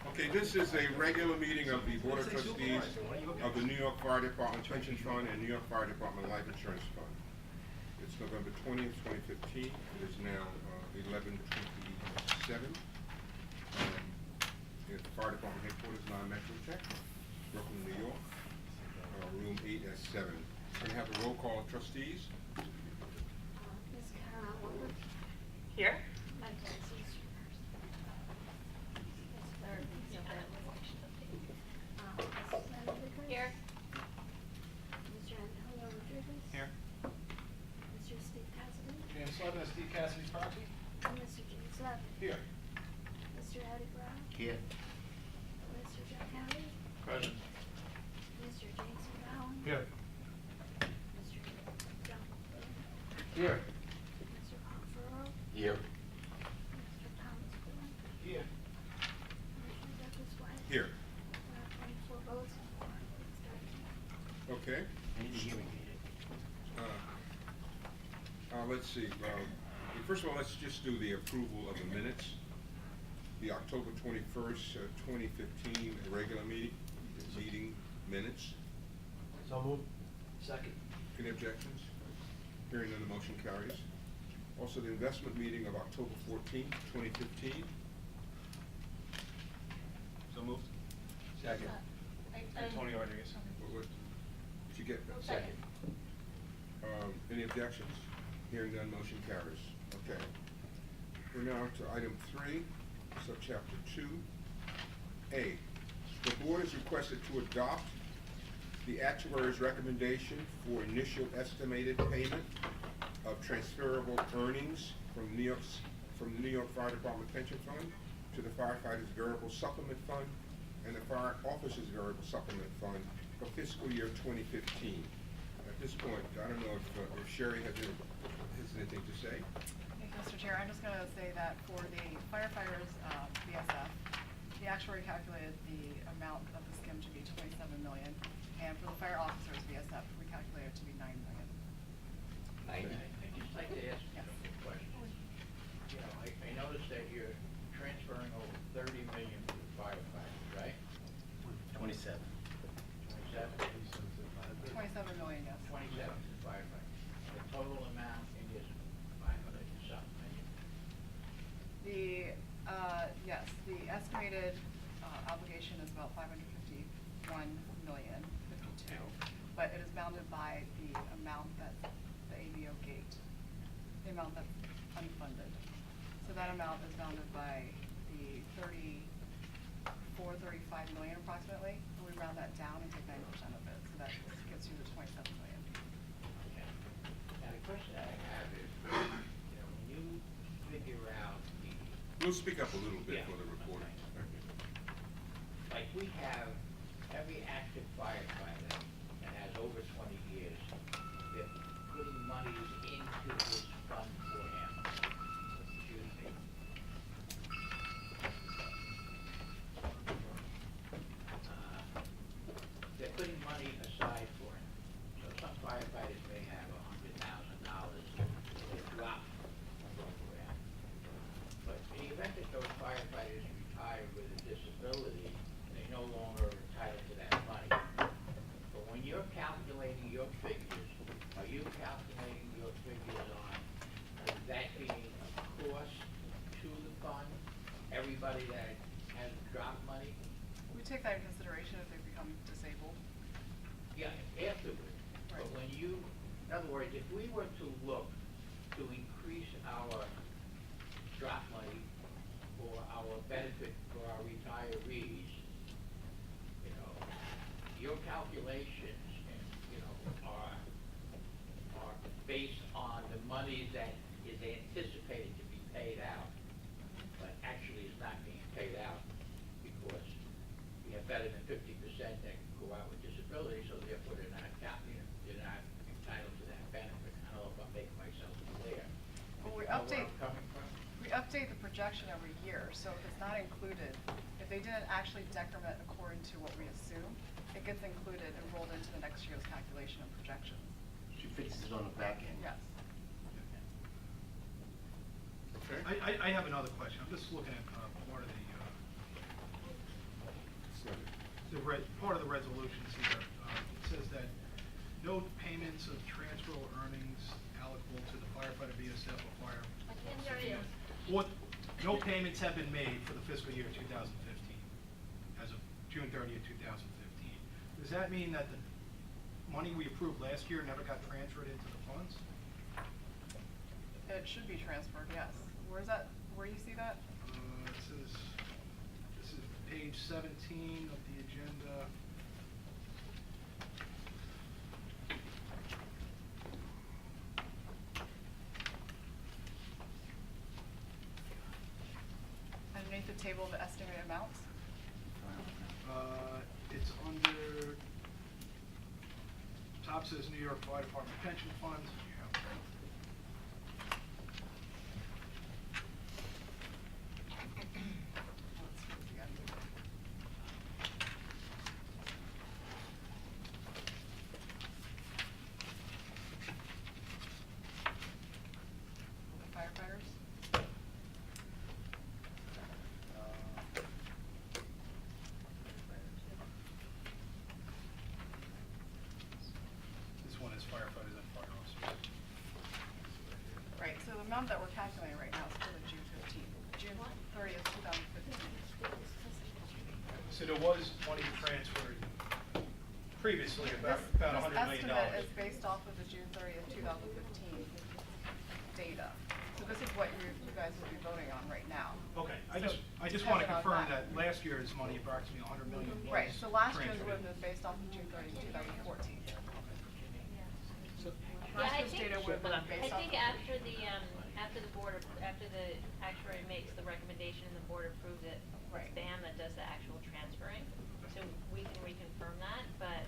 Okay, this is a regular meeting of the Board of Trustees of the New York Fire Department Pension Fund and New York Fire Department Life Insurance Fund. It's November 20th, 2015. It is now 11:27. At the Fire Department Headquarters, non-metro tech, Brooklyn, New York, room 8S7. We're going to have a roll call of trustees. Ms. Carol. Here. Here. Mr. Antonio Rodriguez. Here. Mr. Steve Cassidy. James Levin, Steve Cassidy's property. And Mr. James Levin. Here. Mr. Eddie Brown. Here. Mr. Jack Kelly. Present. Mr. James Brown. Here. Mr. John Flynn. Here. Mr. Paul Farrell. Here. Mr. Thomas Quinn. Here. Mr. Douglas White. Here. 24 votes and 4 abstentions. Okay. I need the hearing aid. Let's see. First of all, let's just do the approval of the minutes. The October 21st, 2015 regular meeting minutes. So moved. Second. Any objections? Hearing none, the motion carries. Also, the investment meeting of October 14th, 2015. So moved. Second. Antonio Rodriguez. What did you get? Second. Any objections? Hearing none, motion carries. Okay. We're now to item 3, subchapter 2A. The board is requested to adopt the actuary's recommendation for initial estimated payment of transferable earnings from the New York Fire Department Pension Fund to the Firefighters Variable Supplement Fund and the Fire Officers Variable Supplement Fund for fiscal year 2015. At this point, I don't know if Sherry has anything to say. Thank you, Mr. Chair. I'm just going to say that for the firefighters VSF, the actuary calculated the amount of the skim to be $27 million, and for the fire officers VSF, we calculated it to be $9 million. I'd just like to ask a couple of questions. You know, I noticed that you're transferring over $30 million to the firefighters, right? 27. 27? 27 million, yes. 27 to the firefighters. The total amount is 500 and something million. Yes, the estimated obligation is about 551,052,000, but it is bounded by the amount that the ABO gate, the amount that's unfunded. So that amount is bounded by the 35 million approximately, and we round that down and take 9% of it, so that gets you the 27 million. Okay. Now, the question I have is, you know, when you figure out the... We'll speak up a little bit Yeah. for the reporter. Like we have every active firefighter that has over 20 years, they're putting monies into this fund for him. Excuse me. They're putting money aside for him. So some firefighters may have $100,000 to drop the program. But in the event that those firefighters retire with a disability, they no longer are entitled to that money. But when you're calculating your figures, are you calculating your figures on that being a cost to the fund? Everybody that has dropped money? We take that into consideration if they become disabled. Yeah, afterward. But Right. when you, in other words, if we were to look to increase our drop money for our benefit for our retirees, you know, your calculations, you know, are based on the money that is anticipated to be paid out, but actually is not being paid out because we have better than 50% that can go out with disability, so therefore they're not entitled to that benefit. I don't know if I'm making myself clear. Well, we You know where update- I'm coming from? We update the projection every year, so if it's not included, if they didn't actually decrement according to what we assume, it gets included and rolled into the next year's calculation and projections. She fixes it on the back end. Yes. Okay. I have another question. I'm just looking at part of part of the resolutions here. It says that no payments of transfer or earnings allocable to the firefighter VSF or fire. I can't hear you. What, no payments have been made for the fiscal year 2015, as of June 30th, 2015. Does that mean that the money we approved last year never got transferred into the funds? It should be transferred, yes. Where's that, where do you see that? It says, this is page 17 of the agenda. Underneath the table of estimated amounts? It's under, top says New York Fire Department Pension Funds. Let's see it again. The firefighters? This one is firefighters and fire officers. Right, so the amount that we're calculating right now is for the June 15th, June 30th, 2015. So there was money transferred previously, about $100 million. This estimate is based off of the June 30th, 2015 data. So this is what you guys will be voting on right now. Okay, I So just want to depending on confirm that last year's money, approximately $100 million was Right, so last year's transferred would have been based off of June 30th, 2014. Yeah, Last I year's think, data would have been I based off. think after the actuary makes the recommendation and the board approves it, Right. it's BAM that does the actual transferring. So we can reconfirm that, but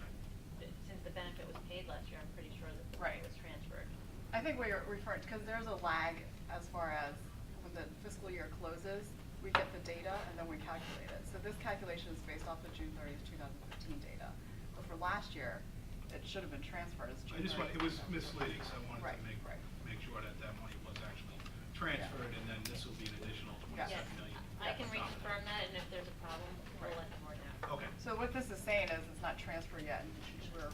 since the benefit was paid last year, I'm pretty sure that the money Right. was transferred. I think we're referring, because there's a lag as far as when the fiscal year closes, we get the data and then we calculate it. So this calculation is based off the June 30th, 2015 data. But for last year, it should have been transferred as June 30th. it was misleading, so I wanted Right, to right. make sure that that money was actually transferred, and then this will be an additional Yes. $27 million. I can reconfirm that, and if there's a problem, we'll let the board know. Okay. So what this is saying is it's not transferred yet, and we're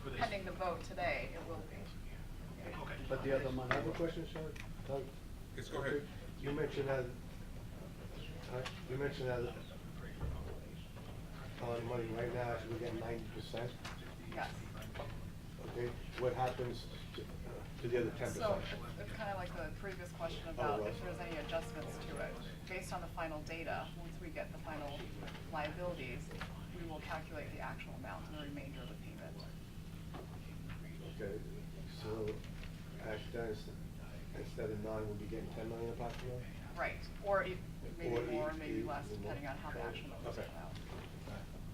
For this. pending the vote today, it will be. Okay. But the other money. I have a question, sir. Doug? Yes, go ahead. You mentioned that, money right now, so we get 90%. Yes. Okay, what happens to the other 10%? So it's kind of like the previous question about if there's any adjustments to it. Based on the final data, once we get the final liabilities, we will calculate the actual amount and the remainder of the payment. Okay, so instead of 9, we'll be getting 10 million approximately? Right, or maybe Or more, maybe less, even more. depending on how the actual numbers Okay. come out.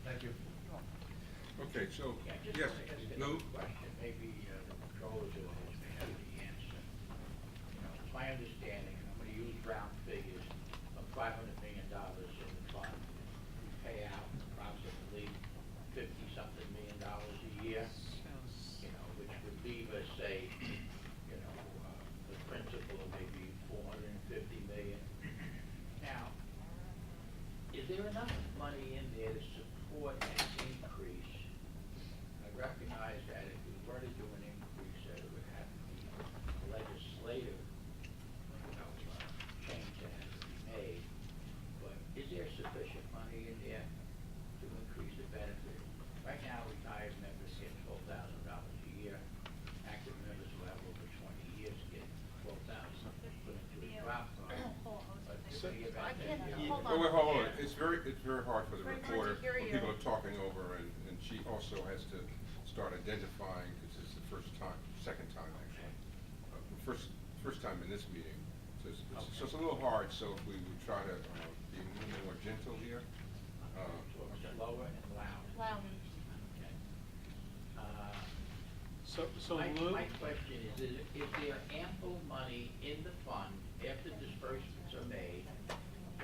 Thank you. You're welcome. Okay, so, Yeah, just yes, a Lou? question, maybe the controllers will have the answer. You know, it's my understanding, I'm gonna use round figures of $500 million in the fund. We pay out approximately $50-something million a year, you know, which would leave us, say, you know, the principal of maybe $450 million. Now, is there enough money in there to support an increase? I recognize that if we were to do an increase, that it would have to be legislative, change that has to be made. But is there sufficient money in there to increase the benefit? Right now, retired members get $12,000 a year. Active members who have over 20 years get $12,000 put into a drop fund. But So- in the event I that, can't- you know, hold Oh, wait, on. hold on. It's very hard for the Very hard to reporter hear when you. people are talking over, and she also has to start identifying, because it's the second time actually. First time in this meeting, so it's a little hard, so if we would try to be a little more gentle here. Okay. slower and louder. Wow. Okay. So My Lou, question is there ample money in the fund after disbursements are made,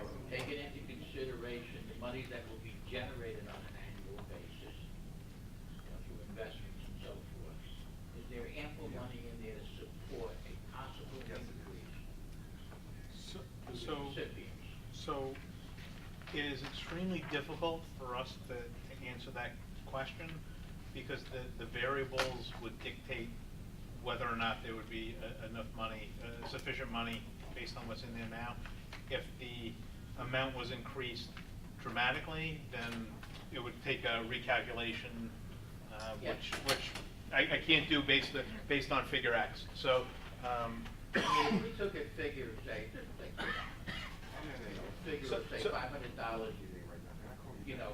or taking into consideration the money that will be generated on an annual basis, you know, through investments and so forth? Is there ample money in there to support a possible increase? So it is extremely difficult for us to answer that question because the variables would dictate whether or not there would be enough money, sufficient money based on what's in there now. If the amount was increased dramatically, then it would take a recalculation, Yeah. which I can't do based on figure X. So, I mean, if we took a figure, say, figure So- of, say, so- $500, you know,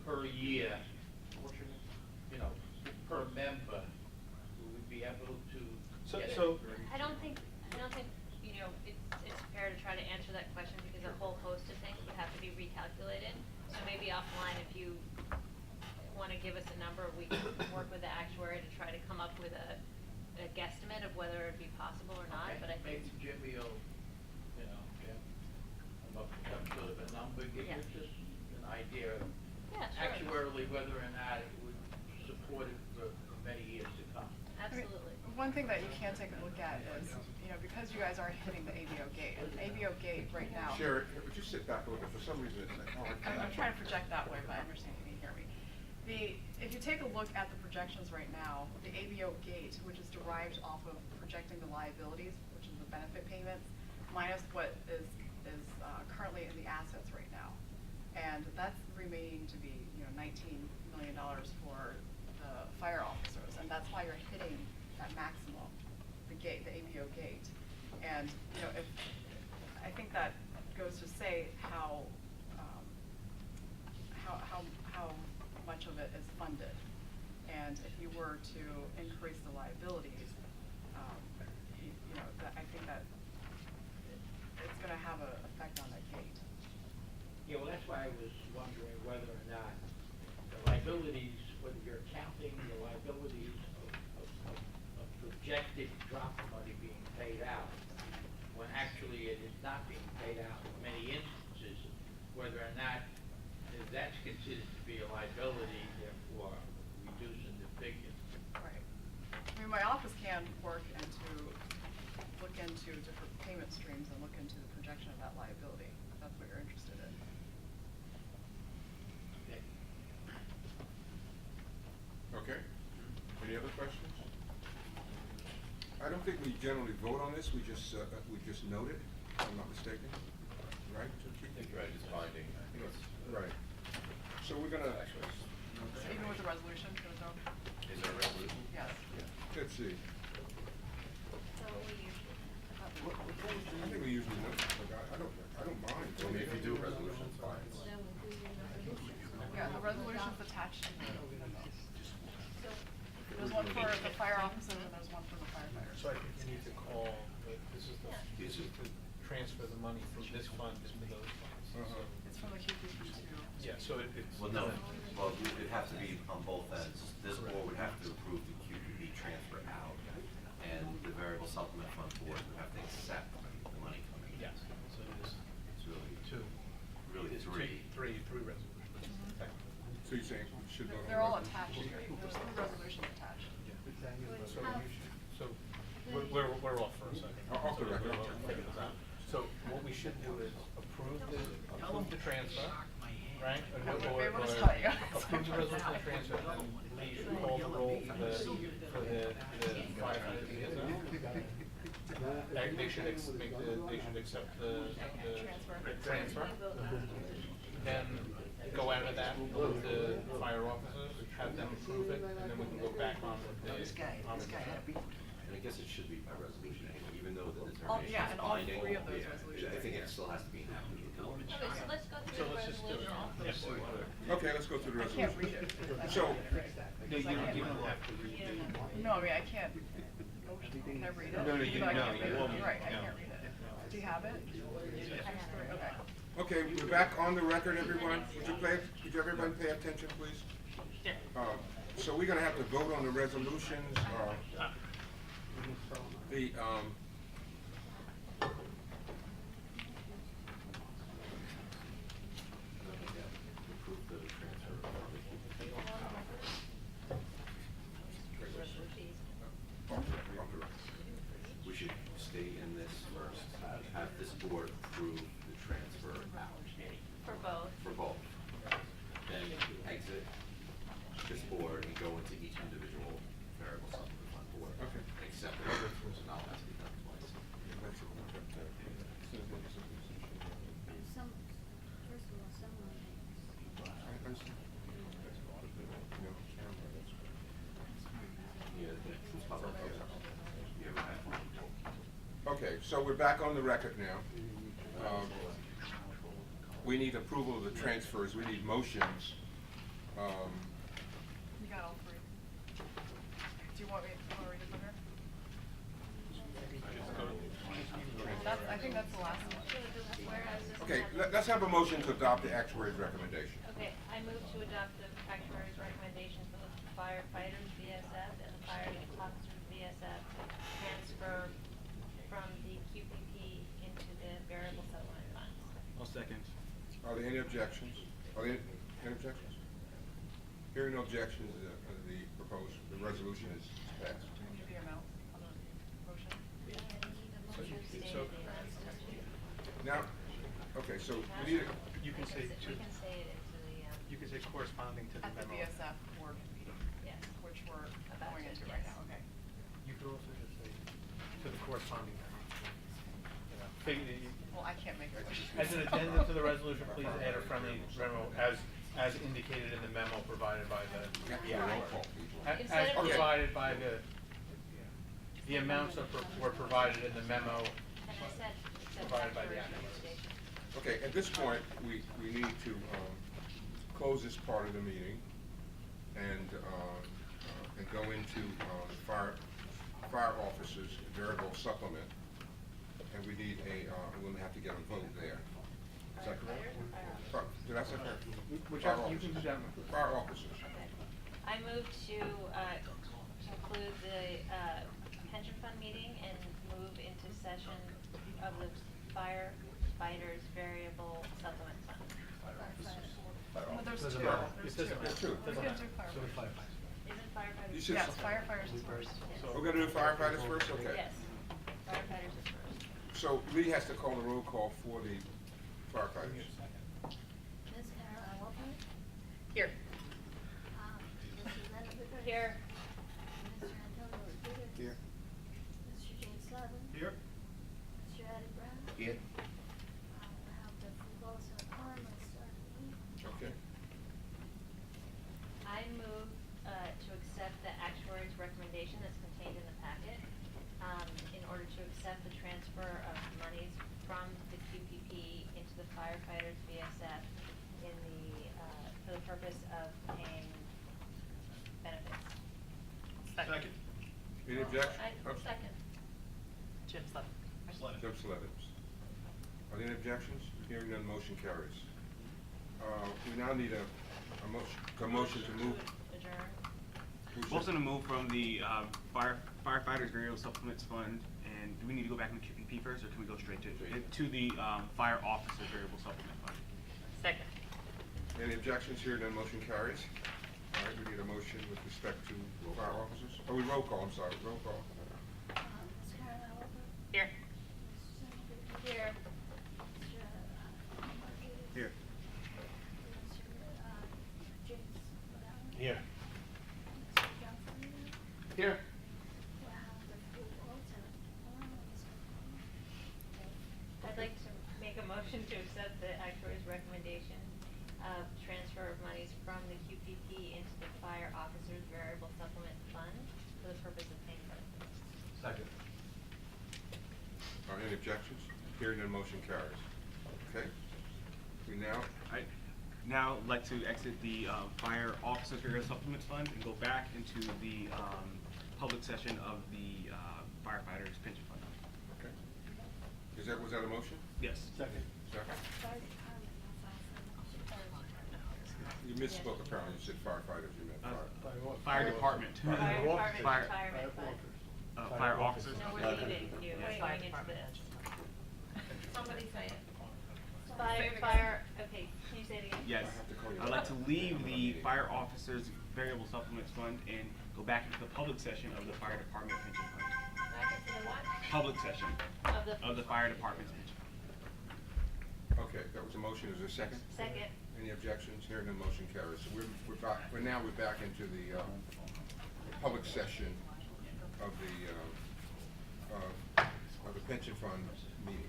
per year, you know, per member, we would be able to So- get it. so- I don't think, you know, it's fair to try to answer that question because a whole host of things would have to be recalculated. So maybe offline, if you wanna give us a number, we can work with the actuary to try to come up with a guesstimate of whether it'd be possible or not, Okay, but I think. maybe Jimmy will, you know, come up with some sort of a number, give Yeah. us just an idea of Yeah, sure. actuarially whether or not it would support it for many years to come. Absolutely. One thing that you can take a look at is, you know, because you guys are hitting the ABO gate, and ABO gate right now. Sherry, would you sit back a little bit? For some reason, it's like, oh, I can't. I'm trying to project that way, but I understand you can hear me. If you take a look at the projections right now, the ABO gate, which is derived off of projecting the liabilities, which is the benefit payments, minus what is currently in the assets right now. And that's remaining to be, you know, $19 million for the fire officers, and that's why you're hitting that maximum, the gate, the ABO gate. And, you know, I think that goes to say how much of it is funded. And if you were to increase the liabilities, you know, I think that it's gonna have an effect on that gate. Yeah, well, that's why I was wondering whether or not the liabilities, whether you're counting the liabilities of projected drop money being paid out, when actually it is not being paid out in many instances, whether or not that's considered to be a liability, therefore reducing the figure. Right. I mean, my office can look into different payment streams and look into the projection of that liability, if that's what you're interested in. Okay. Okay. Any other questions? I don't think we generally vote on this. We just note it, if I'm not mistaken. Right? I think you're right, it's binding. I think it's. Right. So we're gonna, So even with the resolution, goes over? Is there a resolution? Yes. let's see. So we usually. I think we usually note it, but I don't mind. I mean, if you do a resolution, it's fine. Yeah, the resolution's attached to the memo. There's one for the fire officers and there's one for the firefighters. so I think you need to call, this is to transfer the money from this fund into those funds. Uh-huh. It's from the QPP too. Yeah, so it's. Well, no, well, it has to be on both ends. This board would have to approve the QPP transfer out, and the variable supplement fund board would have to accept the money coming in. Yes, so it is It's really two. really It's three. three resolutions. Okay. So you're saying we should vote on They're all it? attached here. There's three resolutions attached. So we're off for a second. Off the record. So what we should do is approve the transfer, right? I wouldn't be able to tell you. Approve the resolution of transfer, and then Lee should call the roll for the firefighter liaison. They should accept the transfer. Then go out of that with the fire officers, have them approve it, and then we can go back on with the. And I guess it should be by resolution, anyway, even though the All- determination yeah, is and all binding. three of those Yeah, resolutions I think are it still has to be enacted into law. Okay, so let's go So through the let's just do it. resolution. Yes, we will. Okay, let's go through the I can't resolution. read it. So, No, you don't have to read it. No, I mean, I can't. Can I read it? No, no, Even though I no, can't read you it. won't. You're right, I No. can't read it. Do you have it? Okay. okay, we're back on the record, everyone. Would everyone pay attention, please? So we're gonna have to vote on the resolutions. Approve the transfer of the QPP. We should stay in this first, have this board approve the transfer out. this board and go into each individual variable supplement fund board. Okay. Except the resolution now has to be done twice. Some, first of all, someone makes. Yeah, it's public. Yeah, we have one. Okay, so we're back on the record now. We need approval of the transfers, we need motions. You got all three. Do you want me to read it from here? I think that's the last one. Whereas this Okay, has- let's have a motion to adopt the actuary's recommendation. Okay, I move to adopt the actuary's recommendation for the firefighters VSF and the fire officers VSF transfer from the QPP into the variable supplement funds. I'll second. Are there any objections? Are there any objections? Hearing no objections, the proposed, the resolution is passed. Do you need the amount on the motion? I need a motion stating So- the amounts to- Now, okay, so we need, You can say We can say it into the, You can say corresponding to the At the memo. BSF board meeting, yes. which we're About going to, into right yes. now, okay. You could also just say to the corresponding memo. You know, Well, I can't make it. As an addendum to the resolution, please add a friendly memo as indicated in the memo provided by the. yeah, roll call. As Instead of- provided by the amounts were provided in the memo. And I said, Provided by the actuary's actuary. recommendation. Okay, at this point, we need to close this part of the meeting and go into the fire officers variable supplement. And we need we're gonna have to get a vote there. Is that correct? Did I say fire? Whichever, Fire you can do officers. that. Fire officers. Okay. I move to conclude the pension fund meeting and move into session of the firefighters variable supplement fund. Well, there's Doesn't two. matter. There's It doesn't two. matter. Two. We're gonna do firefighters. Isn't firefighters? You should- Yes, firefighters is first. We're gonna do firefighters first, okay? Yes, firefighters is first. So Lee has to call the roll call for the firefighters. Ms. Caroline Wolfman, Here. Mrs. Linda Vickers. Here. Mr. Antonio Rodriguez. Here. Mr. James Slavin. Here? Mr. Eddie Brown. Here. I have the full votes in the quorum, let's start the meeting. Okay. I move to accept the actuary's recommendation that's contained in the packet, in order to accept the transfer of monies from the QPP into the firefighters VSF in the, for the purpose of paying benefits. Second. Any objections? Second. Jim Slavin. Jim Slevins. Are there any objections? Hearing none, motion carries. We now need a motion to move. Adjourn. Motion to move from the firefighters variable supplements fund, and do we need to go back in the QPP first, or can we go straight to the fire officers variable supplement fund? Second. Any objections? Hearing none, motion carries. All right, we need a motion with respect to fire officers. Oh, we roll call, I'm sorry, roll call. Ms. Caroline Wolfman. Here. Mrs. Linda Vickers. Here. Mr. Rodriguez. Here. Mr. James Brown. Here. Mr. Johnson. Here. I have the full votes in the quorum, let's start the meeting. I'd like to make a motion to accept the actuary's recommendation of transfer of monies from the QPP into the fire officers variable supplement fund for the purpose of paying benefits. Second. Are any objections? Hearing none, motion carries. Okay? We now, I'd now like to exit the fire officers variable supplements fund and go back into the public session of the firefighters pension fund. okay. Was that a motion? Yes. Second. Second? Fire department, not firefighter. You misspoke apparently, you said firefighters, you meant Fire department. Fire department Fire- retirement fund. Fire officers. No, we're leaving you, we're going into this. Somebody say it. Fire, okay, can you say it again? Yes. I'd like to leave the fire officers variable supplements fund and go back into the public session of the fire department pension fund. Back into the what? Public session Of the. of the fire department's pension fund. Okay, that was a motion, is there a second? Second. Any objections? Hearing none, motion carries. So we're back into the public session of the pension fund meeting.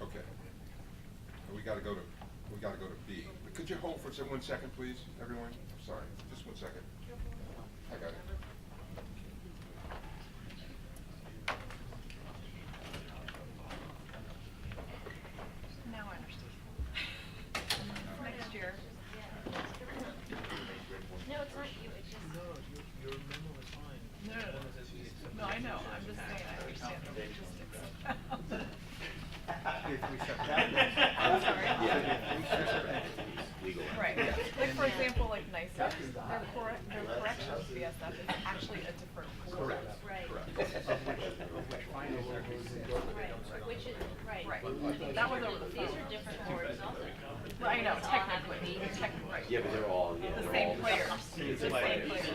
Okay. And we gotta go to B. Could you hold for 1 second, please, everyone? Sorry, just 1 second. I got it. Now I understand. Next year. No, it's not you, it's just. No, your memo is fine. No, no, no. No, I know, I'm just saying, I understand the logistics. I'm sorry. Right, like for example, like NICER, their corrections BSF is actually a different board. Right. Which is, right. Right. That was over the These phone. are different boards also. Right, I know, It's all having to technically, be- technically, right. Yeah, but they're all, The same players, the same players.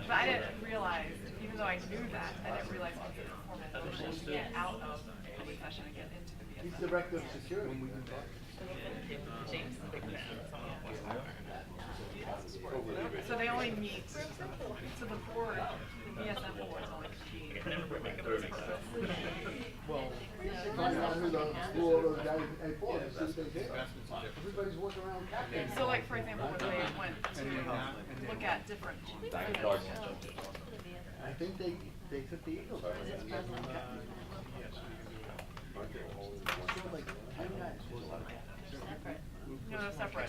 But I didn't realize, even though I knew that, I didn't realize it was a formal motion to get out of public session and get into the BSF. He's director of security. James is a big fan. So they only meet, so the board, the BSF board is only meeting for its purpose. Well, find out who those guys for, and see if they care. Everybody's working around capital. So like, for example, when they went to look at different. I think they took the Eagles. Yes, we can do it. Like 10 guys. No, they're separate.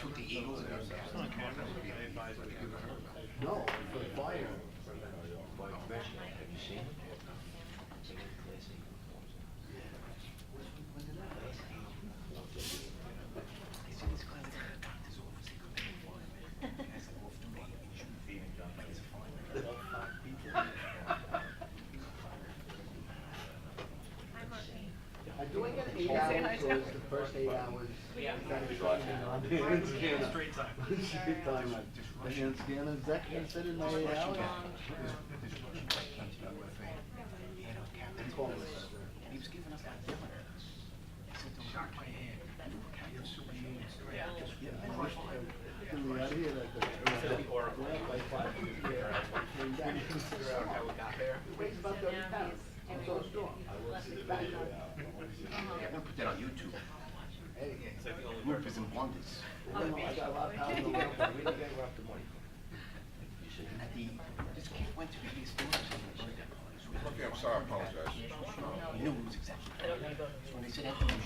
No, for the fire. Do I get 8 hours or is the first 8 hours? Straight time. Straight time. And scan, is that considered my 8 hours? He was giving us that dinner. He said, don't shock my hand. Get me out of here like that. Like 5 minutes. When you consider out how we got there. Weighs about 30 pounds. I'm so strong. I'm gonna put that on YouTube. Hey, Bloopers and blunders. I got a lot of pounds of work, but we didn't get up the money. At the, this kid went to the store. Okay, I'm sorry, I apologize. He knew it was exactly. So when they said Anthony,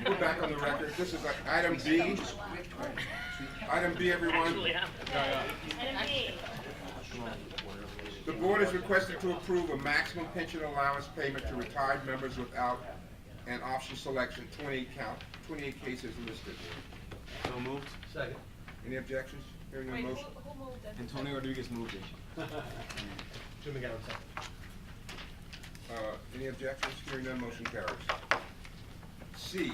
We're back on the record. This is like item B. Item B, everyone. The board is requested to approve a maximum pension allowance payment to retired members without an option selection, 28 cases listed. So moved. Second. Any objections? Hearing none, Wait, motion. who moved it? Antonio Rodriguez moved it. Jimmy got it second. Any objections? Hearing none, motion carries. C,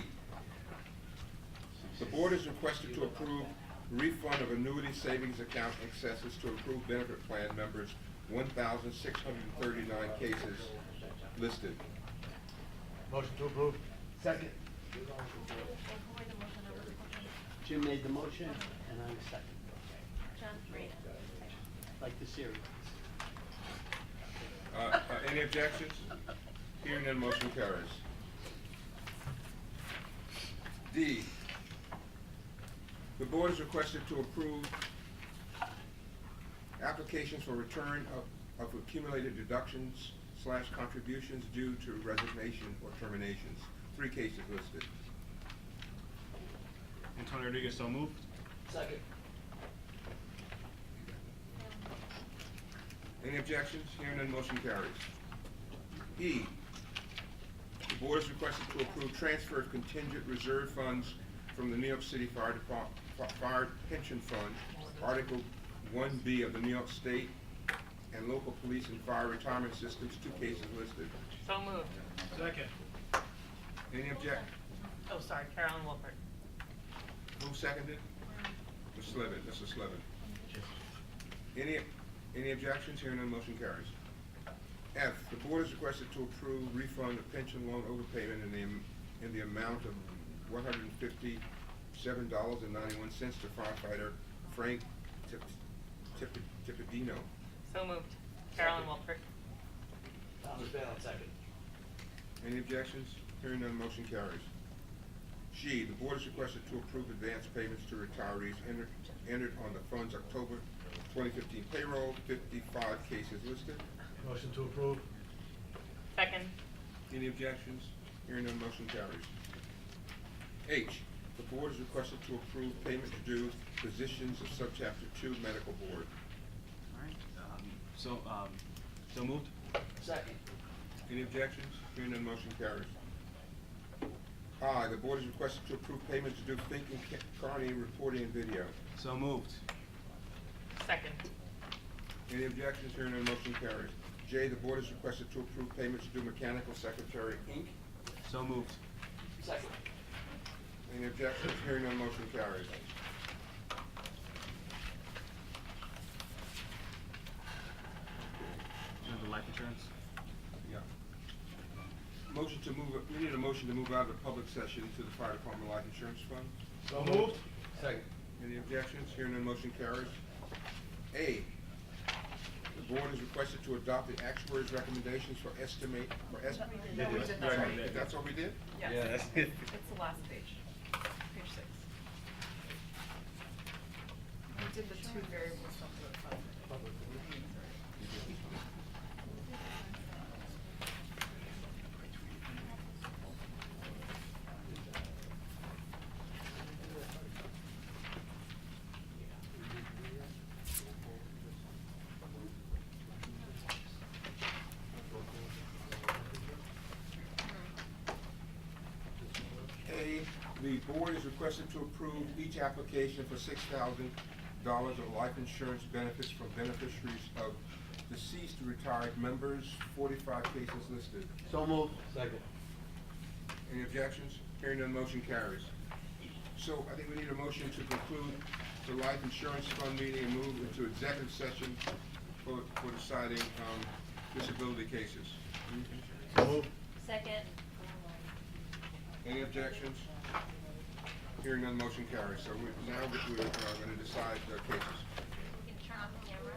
the board is requested to approve refund of annuity savings account excesses to approved benefit plan members, 1,639 cases listed. Motion to approve. Second. Who made the motion over the motion? Jim made the motion, and I second. John, read it. Like the series. Any objections? Hearing none, motion carries. D, the board is requested to approve applications for return of accumulated deductions / contributions due to resignation or terminations. 3 cases listed. Antonio Rodriguez, so moved. Second. Any objections? Hearing none, motion carries. E, the board is requested to approve transfer of contingent reserve funds from the New York City Fire Department, Fire Pension Fund, Article 1B of the New York State and local police and fire retirement systems, 2 cases listed. So moved. Second. Any object? Oh, sorry, Carolyn Wolpert. Who seconded? Mr. Slevin, Mr. Slevin. Any objections? Hearing none, motion carries. F, the board is requested to approve refund of pension loan overpayment in the amount of $157.91 to firefighter Frank Tippedino. So moved. Carolyn Wilford. Thomas Balin, second. Any objections? Hearing none, motion carries. G, the board is requested to approve advance payments to retirees entered on the fund's October 2015 payroll, 55 cases listed. Motion to approve. Second. Any objections? Hearing none, motion carries. H, the board is requested to approve payment due positions of subchapter 2 medical board. So moved. Second. Any objections? Hearing none, motion carries. I, the board is requested to approve payment to do Fink and Carney reporting and video. So moved. Second. Any objections? Hearing none, motion carries. J, the board is requested to approve payments to do mechanical secretary, Inc. So moved. Second. Any objections? Hearing none, motion carries. And the life insurance. Yeah. Motion to move, we need a motion to move out of the public session to the fire department life insurance fund. So moved. Second. Any objections? Hearing none, motion carries. A, the board is requested to adopt the actuary's recommendations for estimate, No, we did that already. That's what we did? Yes. Yeah, that's it. It's the last page, page 6. We did the 2 variable supplement funds. A, the board is requested to approve each application for $6,000 of life insurance benefits from beneficiaries of deceased retired members, 45 cases listed. So moved. Second. Any objections? Hearing none, motion carries. So I think we need a motion to conclude the life insurance fund meeting and move into executive session for deciding disability cases. So moved. Second. Any objections? Hearing none, motion carries. So now we're going to decide cases. You can turn off the camera.